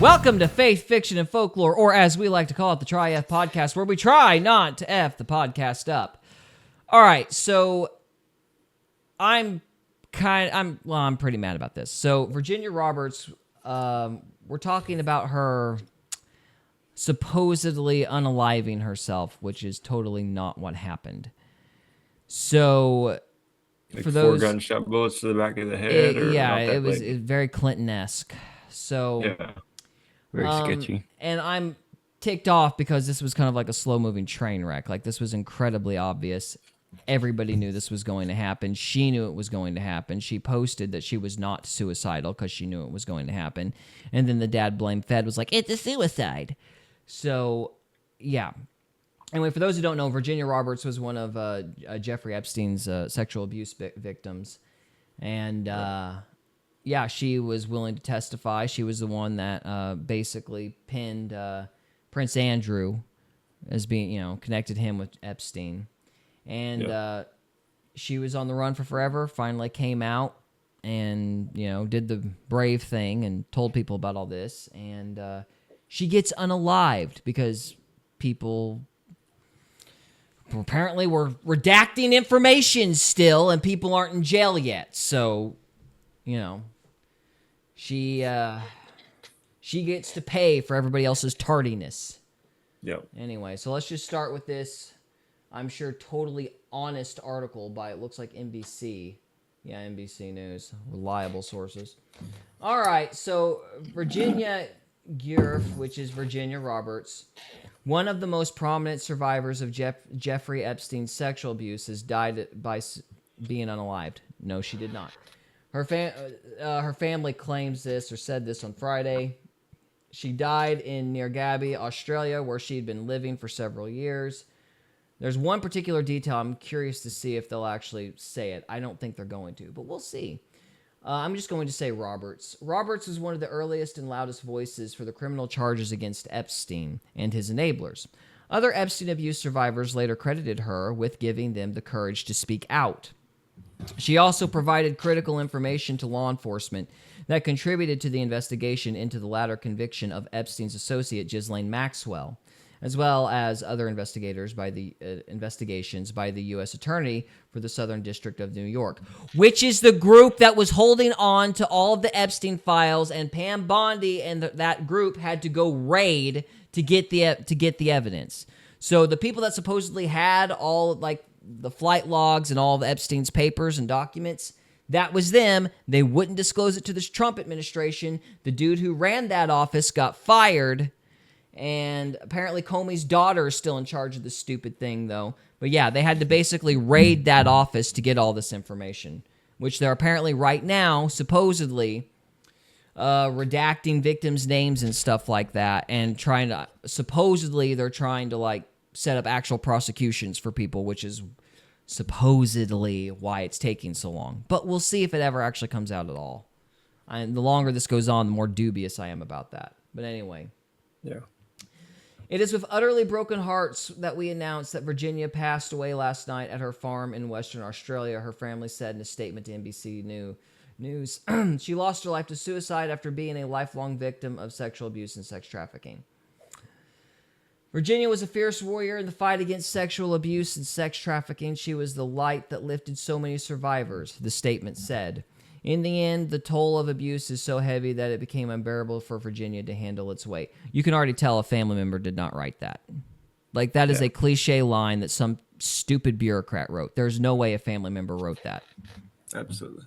Welcome to Faith, Fiction, and Folklore, or as we like to call it, the Try F Podcast, where we try not to F the podcast up. All right, so I'm pretty mad about this. So Virginia Roberts, we're talking about her supposedly unaliving herself, which is totally not what happened. So Like for those 4 gunshot bullets to the back of the head, it was very Clinton-esque. So yeah, very sketchy. And I'm ticked off because this was kind of like a slow-moving train wreck. Like, this was incredibly obvious. Everybody knew this was going to happen. She knew it was going to happen. She posted that she was not suicidal because she knew it was going to happen. And then the dad blamed Fed, was like, it's a suicide. So, yeah. Anyway, for those who don't know, Virginia Roberts was one of Jeffrey Epstein's sexual abuse victims. And, yeah, she was willing to testify. She was the one that basically pinned Prince Andrew as being, connected him with Epstein. And she was on the run for forever, finally came out and, did the brave thing and told people about all this. And she gets unalived because people apparently were redacting information still and people aren't in jail yet. So, she gets to pay for everybody else's tardiness. Yep. Anyway, so let's just start with this, I'm sure, totally honest article by, it looks like NBC. Yeah, NBC News. Reliable sources. All right, so Virginia Giuffre, which is Virginia Roberts, one of the most prominent survivors of Jeffrey Epstein's sexual abuse, has died by being unalived. No, she did not. Her family claims this, or said this on Friday. She died in near Gabby, Australia, where she'd been living for several years. There's one particular detail I'm curious to see if they'll actually say it. I don't think they're going to, but we'll see. I'm just going to say Roberts. Roberts was one of the earliest and loudest voices for the criminal charges against Epstein and his enablers. Other Epstein abuse survivors later credited her with giving them the courage to speak out. She also provided critical information to law enforcement that contributed to the investigation into the latter conviction of Epstein's associate Ghislaine Maxwell, as well as other investigations by the U.S. Attorney for the Southern District of New York, which is the group that was holding on to all of the Epstein files, and Pam Bondi and that group had to go raid to get the evidence. So the people that supposedly had all the flight logs and all of Epstein's papers and documents, that was them. They wouldn't disclose it to the Trump administration. The dude who ran that office got fired. And apparently Comey's daughter is still in charge of this stupid thing, though. But yeah, they had to basically raid that office to get all this information, which they're apparently right now, supposedly, redacting victims' names and stuff like that, and supposedly they're trying to, set up actual prosecutions for people, which is supposedly why it's taking so long. But we'll see if it ever actually comes out at all. And the longer this goes on, the more dubious I am about that. But anyway. Yeah. It is with utterly broken hearts that we announce that Virginia passed away last night at her farm in Western Australia, her family said in a statement to NBC News. She lost her life to suicide after being a lifelong victim of sexual abuse and sex trafficking. Virginia was a fierce warrior in the fight against sexual abuse and sex trafficking. She was the light that lifted so many survivors, the statement said. In the end, the toll of abuse is so heavy that it became unbearable for Virginia to handle its weight. You can already tell a family member did not write that. That is a cliche line that some stupid bureaucrat wrote. There's no way a family member wrote that. Absolutely.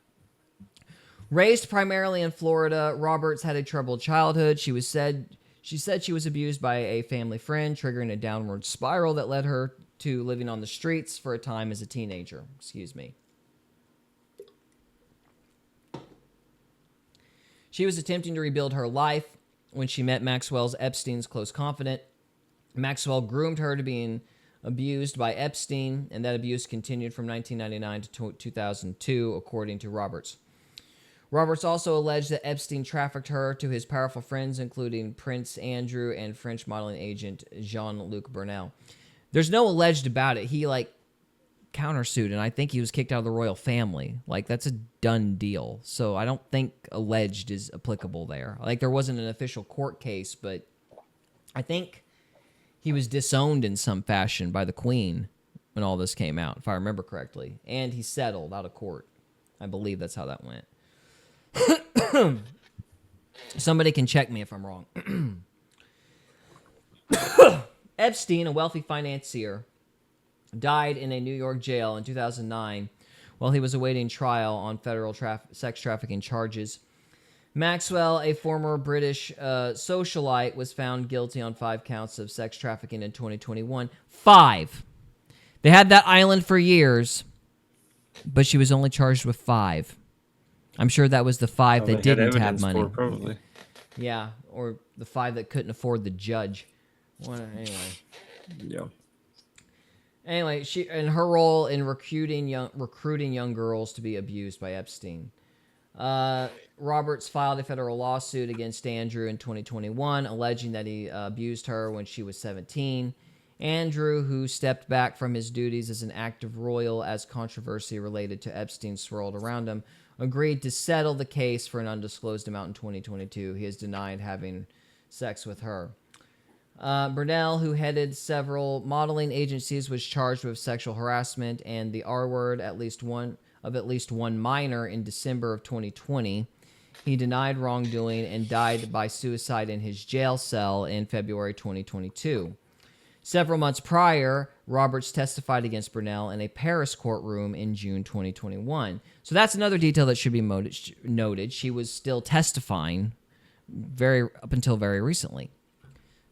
Raised primarily in Florida, Roberts had a troubled childhood. She said she was abused by a family friend, triggering a downward spiral that led her to living on the streets for a time as a teenager. She was attempting to rebuild her life when she met Maxwell's Epstein's close confidant. Maxwell groomed her to being abused by Epstein, and that abuse continued from 1999 to 2002, according to Roberts. Roberts also alleged that Epstein trafficked her to his powerful friends, including Prince Andrew and French modeling agent Jean-Luc Bernal. There's no alleged about it. He, countersuit, and I think he was kicked out of the royal family. Like, that's a done deal. So I don't think alleged is applicable there. Like, there wasn't an official court case, but I think he was disowned in some fashion by the Queen when all this came out, if I remember correctly. And he settled out of court. I believe that's how that went. Somebody can check me if I'm wrong. Epstein, a wealthy financier, died in a New York jail in 2009 while he was awaiting trial on federal sex trafficking charges. Maxwell, a former British socialite, was found guilty on 5 counts of sex trafficking in 2021. 5. They had that island for years, but she was only charged with 5. I'm sure that was the 5 that didn't have money. Probably. Yeah, or the 5 that couldn't afford the judge. Well, anyway. Yeah. Anyway, she and her role in recruiting young girls to be abused by Epstein. Roberts filed a federal lawsuit against Andrew in 2021, alleging that he abused her when she was 17. Andrew, who stepped back from his duties as an active royal as controversy related to Epstein swirled around him, agreed to settle the case for an undisclosed amount in 2022. He has denied having sex with her. Burnell, who headed several modeling agencies, was charged with sexual harassment and the R word at least one minor in December of 2020. He denied wrongdoing and died by suicide in his jail cell in February 2022. Several months prior, Roberts testified against Burnell in a Paris courtroom in June 2021. So that's another detail that should be noted. She was still testifying up until very recently.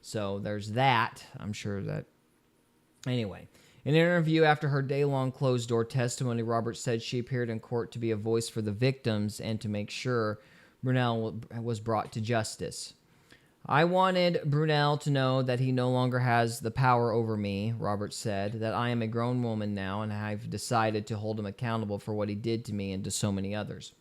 So there's that. I'm sure that... Anyway, in an interview after her day-long closed-door testimony, Roberts said she appeared in court to be a voice for the victims and to make sure Burnell was brought to justice. I wanted Burnell to know that he no longer has the power over me, Roberts said, that I am a grown woman now and I've decided to hold him accountable for what he did to me and to so many others.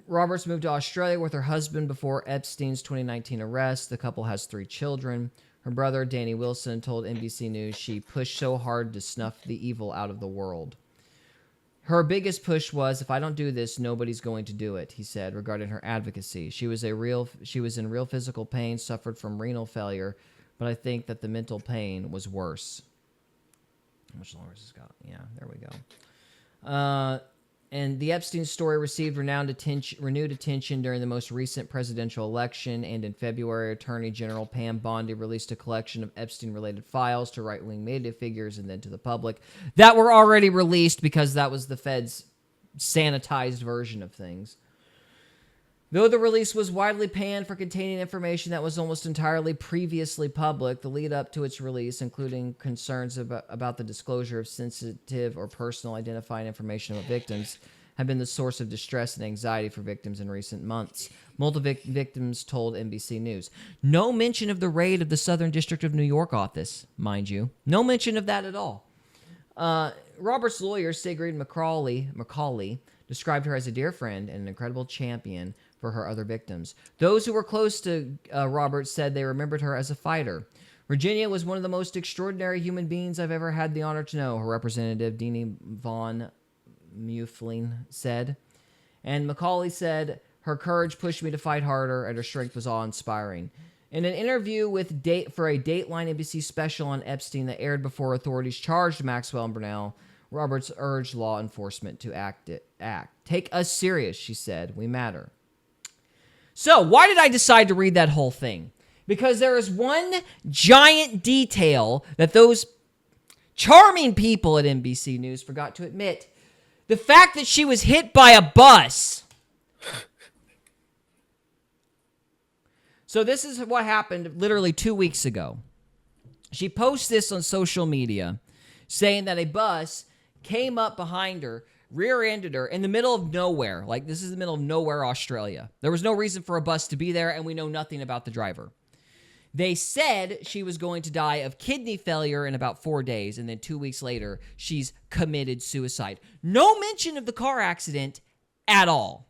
Roberts moved to Australia with her husband before Epstein's 2019 arrest. The couple has 3 children. Her brother, Danny Wilson, told NBC News she pushed so hard to snuff the evil out of the world. Her biggest push was, if I don't do this, nobody's going to do it, he said, regarding her advocacy. She was in real physical pain, suffered from renal failure, but I think that the mental pain was worse. How much longer has this got? Yeah, there we go. And the Epstein story received renewed attention during the most recent presidential election, and in February, Attorney General Pam Bondi released a collection of Epstein-related files to right-wing media figures and then to the public that were already released because that was the Fed's sanitized version of things. Though the release was widely panned for containing information that was almost entirely previously public, the lead up to its release, including concerns about the disclosure of sensitive or personal identifying information about victims, have been the source of distress and anxiety for victims in recent months. Multiple victims told NBC News. No mention of the raid of the Southern District of New York office, mind you. No mention of that at all. Robert's lawyer, Sigrid Macaulay, described her as a dear friend and an incredible champion for her other victims. Those who were close to Roberts said they remembered her as a fighter. Virginia was one of the most extraordinary human beings I've ever had the honor to know, her representative, Deanie von Mueffling, said. And Macaulay said, her courage pushed me to fight harder, and her strength was awe-inspiring. In an interview for a Dateline NBC special on Epstein that aired before authorities charged Maxwell and Burnell, Roberts urged law enforcement to act. Take us serious, she said. We matter. So, why did I decide to read that whole thing? Because there is one giant detail that those charming people at NBC News forgot to admit. The fact that she was hit by a bus. So this is what happened literally 2 weeks ago. She posts this on social media saying that a bus came up behind her, rear-ended her in the middle of nowhere. Like, this is the middle of nowhere, Australia. There was no reason for a bus to be there, and we know nothing about the driver. They said she was going to die of kidney failure in about 4 days, and then 2 weeks later, she's committed suicide. No mention of the car accident at all.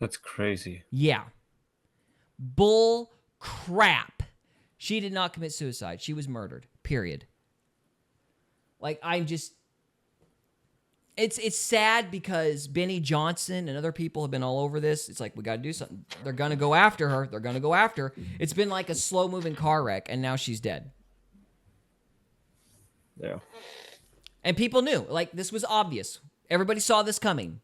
That's crazy. Yeah. Bull crap. She did not commit suicide. She was murdered. Period. Like, it's sad because Benny Johnson and other people have been all over this. It's like, we got to do something. They're going to go after her. They're going to go after her. It's been like a slow-moving car wreck, and now she's dead. Yeah. And people knew. Like, this was obvious. Everybody saw this coming.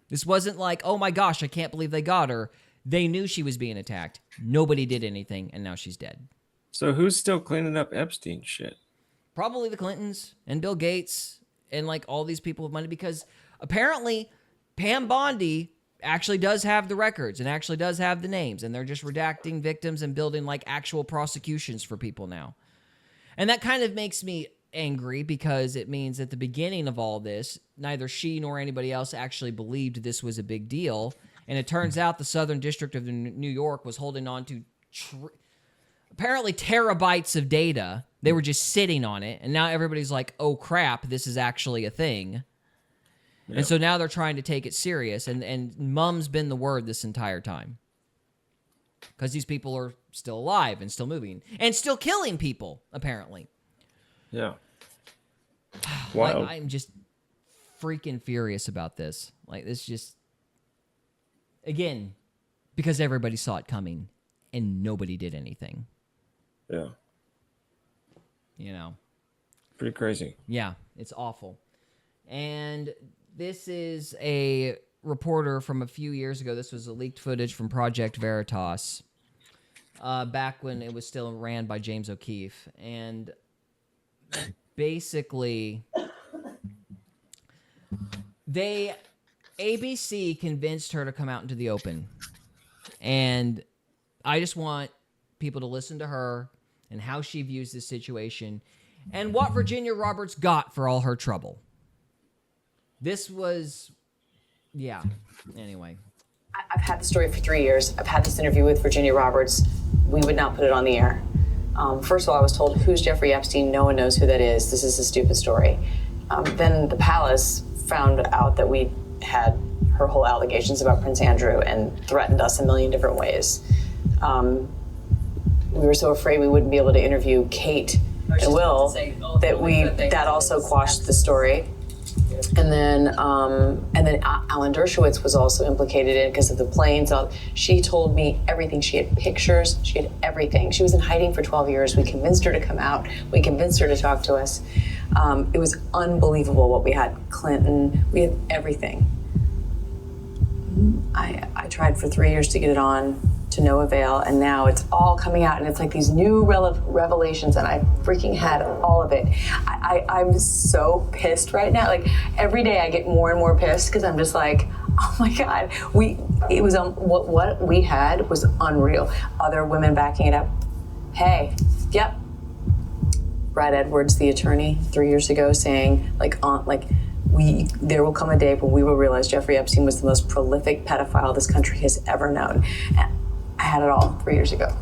This wasn't like, oh my gosh, I can't believe they got her. They knew she was being attacked. Nobody did anything, and now she's dead. So who's still cleaning up Epstein shit? Probably the Clintons and Bill Gates and like all these people with money, because apparently Pam Bondi actually does have the records and actually does have the names, and they're just redacting victims and building like actual prosecutions for people now. And that kind of makes me angry, because it means at the beginning of all this, neither she nor anybody else actually believed this was a big deal. And it turns out the Southern District of New York was holding on to apparently terabytes of data. They were just sitting on it, and now everybody's like, oh crap, this is actually a thing. Yep. And so now they're trying to take it serious, and mum's been the word this entire time. Because these people are still alive and still moving and still killing people, apparently. Yeah. Like, I'm just freaking furious about this. Like, this just, again, because everybody saw it coming and nobody did anything. Yeah. You know. Pretty crazy. Yeah, it's awful. And this is a reporter from a few years ago. This was a leaked footage from Project Veritas, back when it was still ran by James O'Keefe. And basically, ABC convinced her to come out into the open. And I just want people to listen to her and how she views this situation and what Virginia Roberts got for all her trouble. This was, yeah, anyway. I've had the story for 3 years. I've had this interview with Virginia Roberts. We would not put it on the air. First of all, I was told, who's Jeffrey Epstein? No one knows who that is. This is a stupid story. Then the palace found out that we had her whole allegations about Prince Andrew and threatened us a million different ways. We were so afraid we wouldn't be able to interview Kate and Will that also quashed the story. And then Alan Dershowitz was also implicated in it because of the planes. She told me everything. She had pictures. She had everything. She was in hiding for 12 years. We convinced her to come out. We convinced her to talk to us. It was unbelievable what we had. Clinton, we had everything. I tried for 3 years to get it on, to no avail, and now it's all coming out, and it's like these new revelations, and I freaking had all of it. I'm so pissed right now. Like, every day I get more and more pissed, because I'm just like, oh my God, what we had was unreal. Other women backing it up. Hey, yep. Brad Edwards, the attorney, 3 years ago, saying, there will come a day when we will realize Jeffrey Epstein was the most prolific pedophile this country has ever known. And I had it all 3 years ago.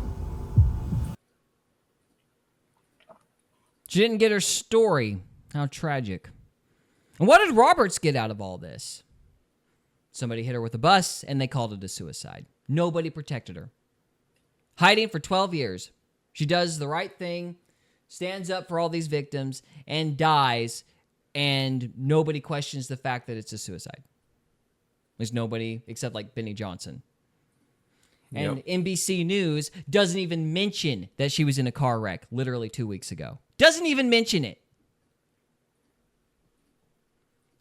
She didn't get her story. How tragic. And what did Roberts get out of all this? Somebody hit her with a bus, and they called it a suicide. Nobody protected her. Hiding for 12 years. She does the right thing, stands up for all these victims, and dies, and nobody questions the fact that it's a suicide. There's nobody except like Benny Johnson. And Yep. NBC News doesn't even mention that she was in a car wreck literally 2 weeks ago. Doesn't even mention it.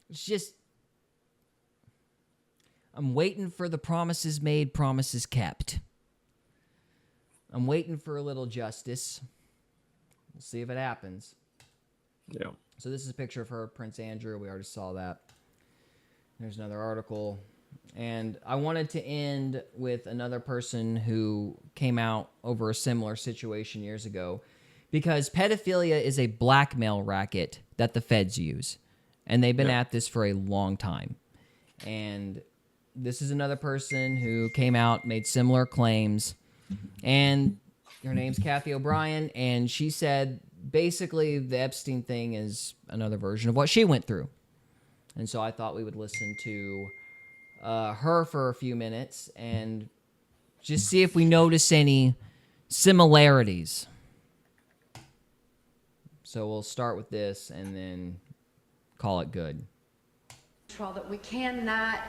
It's just, I'm waiting for the promises made, promises kept. I'm waiting for a little justice. We'll see if it happens. Yeah. So this is a picture of her, Prince Andrew. We already saw that. There's another article. And I wanted to end with another person who came out over a similar situation years ago, because pedophilia is a blackmail racket that the feds use. And they've been at this for a long time. And this is another person who came out, made similar claims. And her name's Kathy O'Brien. And she said, basically, the Epstein thing is another version of what she went through. And so I thought we would listen to her for a few minutes and just see if we notice any similarities. So we'll start with this and then call it good. That we cannot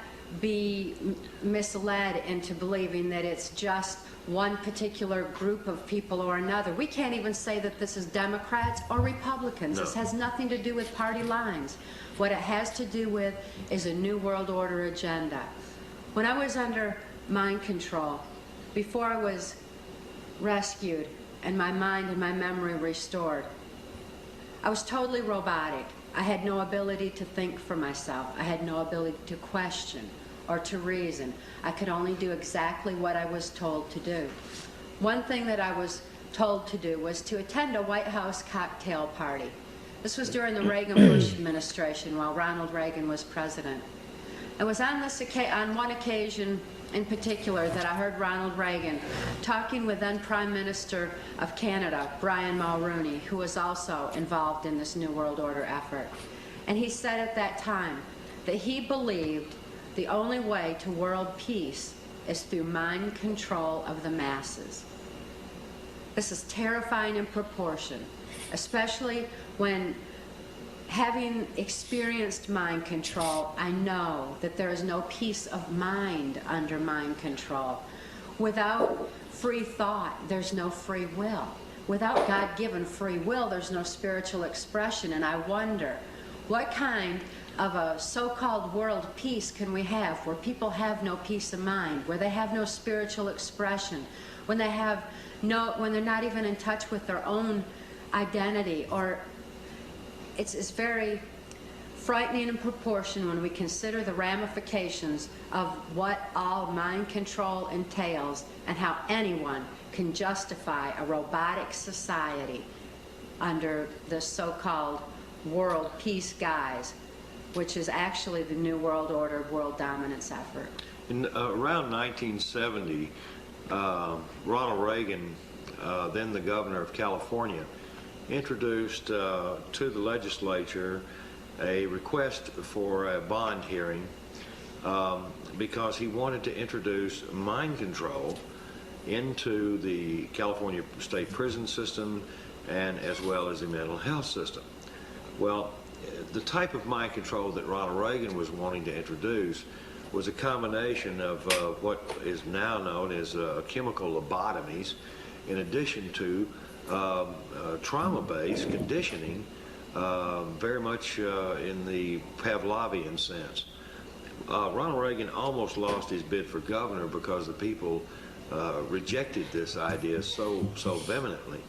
be misled into believing that it's just one particular group of people or another. We can't even say that this is Democrats or Republicans. No. This has nothing to do with party lines. What it has to do with is a New World Order agenda. When I was under mind control, before I was rescued and my mind and my memory restored, I was totally robotic. I had no ability to think for myself. I had no ability to question or to reason. I could only do exactly what I was told to do. One thing that I was told to do was to attend a White House cocktail party. This was during the Reagan-Bush administration while Ronald Reagan was president. It was on one occasion in particular that I heard Ronald Reagan talking with then Prime Minister of Canada, Brian Mulroney, who was also involved in this New World Order effort. And he said at that time that he believed the only way to world peace is through mind control of the masses. This is terrifying in proportion, especially when, having experienced mind control, I know that there is no peace of mind under mind control. Without free thought, there's no free will. Without God-given free will, there's no spiritual expression. And I wonder, what kind of a so-called world peace can we have where people have no peace of mind, where they have no spiritual expression, when they have when they're not even in touch with their own identity? Or it's very frightening in proportion when we consider the ramifications of what all mind control entails and how anyone can justify a robotic society under the so-called world peace guise, which is actually the New World Order world dominance effort. In around 1970, Ronald Reagan, then the governor of California, introduced to the legislature a request for a bond hearing because he wanted to introduce mind control into the California state prison system and as well as the mental health system. Well, the type of mind control that Ronald Reagan was wanting to introduce was a combination of what is now known as chemical lobotomies, in addition to trauma-based conditioning, very much in the Pavlovian sense. Ronald Reagan almost lost his bid for governor because the people rejected this idea so vehemently.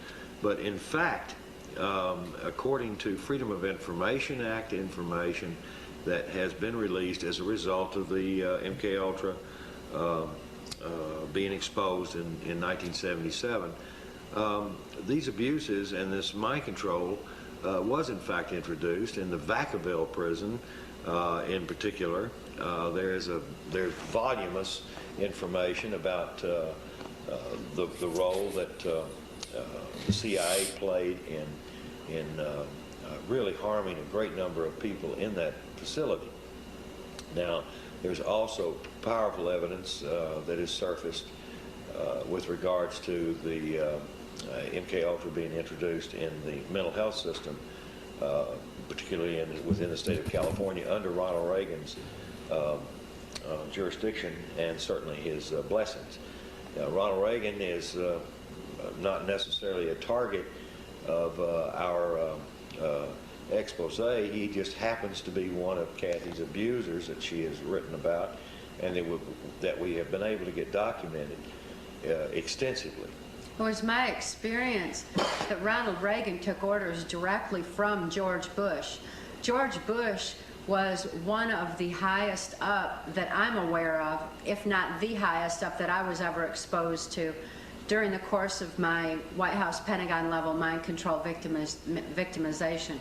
But in fact, according to Freedom of Information Act information that has been released as a result of the MKUltra being exposed in 1977, these abuses and this mind control was in fact introduced in the Vacaville prison in particular. There's voluminous information about the role that the CIA played in really harming a great number of people in that facility. Now, there's also powerful evidence that is surfaced with regards to the MKUltra being introduced in the mental health system, particularly within the state of California under Ronald Reagan's jurisdiction and certainly his blessings. Ronald Reagan is not necessarily a target of our expose. He just happens to be one of Kathy's abusers that she has written about and that we have been able to get documented extensively. It was my experience that Ronald Reagan took orders directly from George Bush. George Bush was one of the highest up that I'm aware of, if not the highest up that I was ever exposed to during the course of my White House Pentagon level mind control victimization.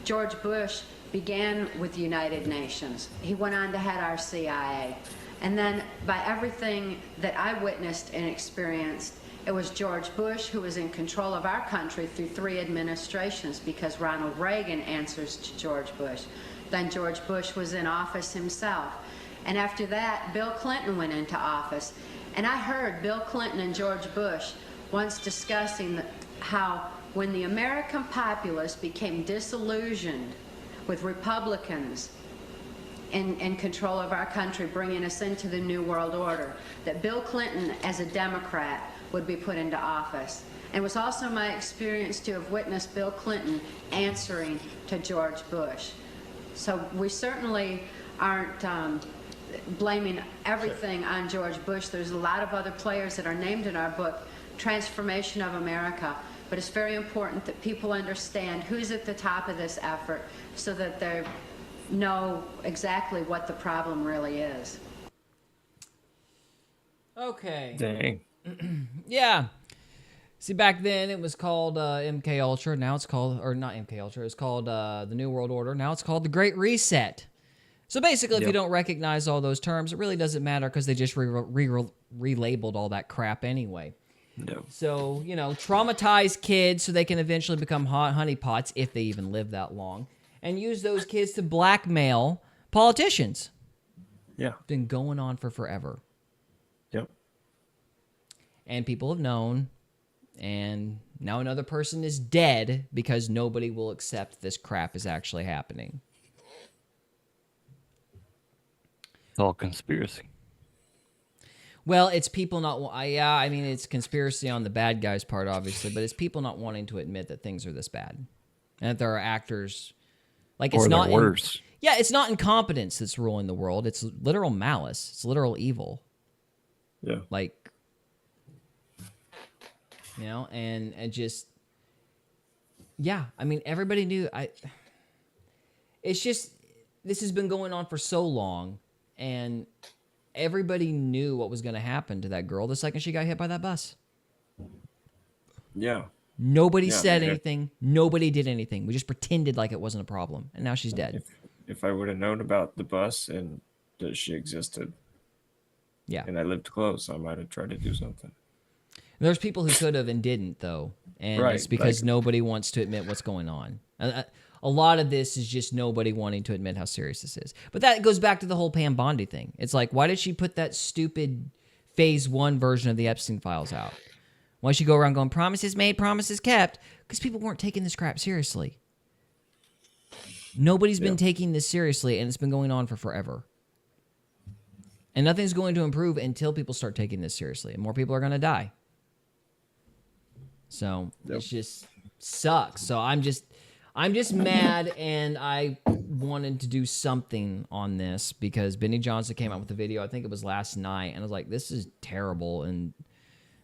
George Bush began with the United Nations. He went on to head our CIA. And then by everything that I witnessed and experienced, it was George Bush who was in control of our country through 3 administrations because Ronald Reagan answers to George Bush. Then George Bush was in office himself. And after that, Bill Clinton went into office. And I heard Bill Clinton and George Bush once discussing how when the American populace became disillusioned with Republicans in control of our country, bringing us into the New World Order, that Bill Clinton, as a Democrat, would be put into office. And it was also my experience to have witnessed Bill Clinton answering to George Bush. So we certainly aren't blaming everything on George Bush. There's a lot of other players that are named in our book, Transformation of America. But it's very important that people understand who's at the top of this effort so that they know exactly what the problem really is. Okay. Dang. Yeah. See, back then it was called MK Ultra. Now it's called, or not MK Ultra. It's called the New World Order. Now it's called the Great Reset. So basically, if you don't recognize all those terms, it really doesn't matter because they just relabeled all that crap anyway. No. So, you know, traumatize kids so they can eventually become hot honeypots if they even live that long, and use those kids to blackmail politicians. Yeah. Been going on for forever. Yep. And people have known, and now another person is dead because nobody will accept this crap is actually happening. It's all conspiracy. Well, it's people not... Yeah, I mean, it's conspiracy on the bad guys' part, obviously, but it's people not wanting to admit that things are this bad. And that there are actors... Like, it's Or not... they're worse. Yeah, it's not incompetence that's ruling the world. It's literal malice. It's literal evil. Yeah. Like... You know, and just... Yeah, I mean, everybody knew... It's just... This has been going on for so long, and... Everybody knew what was going to happen to that girl the second she got hit by that bus. Yeah. Nobody Yeah, said okay. anything. Nobody did anything. We just pretended like it wasn't a problem. And now she's dead. If I would have known about the bus and that she existed, Yeah. and I lived close, I might have tried to do something. There's people who could have and didn't, though. And Right, it's because like- nobody wants to admit what's going on. A lot of this is just nobody wanting to admit how serious this is. But that goes back to the whole Pam Bondi thing. It's like, why did she put that stupid Phase 1 version of the Epstein files out? Why did she go around going, promises made, promises kept? Because people weren't taking this crap seriously. Nobody's been taking this seriously, and it's been going on for forever. And nothing's going to improve until people start taking this seriously, and more people are going to die. So it just sucks. So I'm just mad, and I wanted to do something on this because Benny Johnson came out with a video, I think it was last night, and I was like, this is terrible, and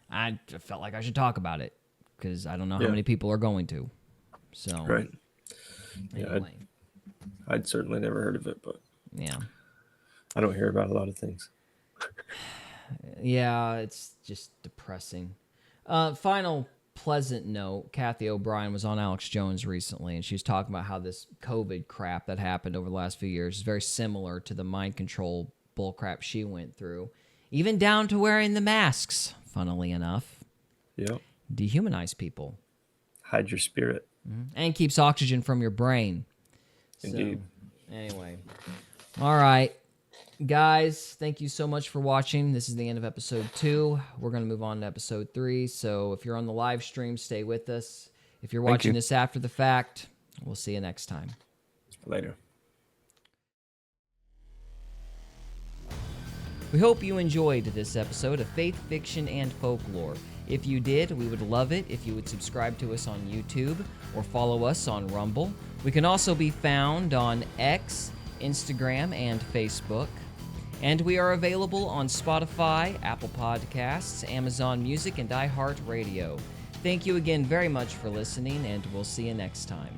I felt like I should talk about it because I don't know how many people are going to. So Right. Yeah, anyway, I'd certainly never heard of it, but yeah. I don't hear about a lot of things. Yeah, it's just depressing. Final pleasant note, Kathy O'Brien was on Alex Jones recently, and she was talking about how this COVID crap that happened over the last few years is very similar to the mind control bull crap she went through, even down to wearing the masks, funnily enough. Yep. Dehumanize people. Hide your spirit. And keeps oxygen from your brain. Indeed. So, anyway. All right. Guys, thank you so much for watching. This is the end of episode 2. We're going to move on to episode 3. So if you're on the live stream, stay with us. If you're watching this after the fact, we'll see you next time. Later. We hope you enjoyed this episode of Faith, Fiction, and Folklore. If you did, we would love it if you would subscribe to us on YouTube or follow us on Rumble. We can also be found on X, Instagram, and Facebook. And we are available on Spotify, Apple Podcasts, Amazon Music, and iHeartRadio. Thank you again very much for listening, and we'll see you next time.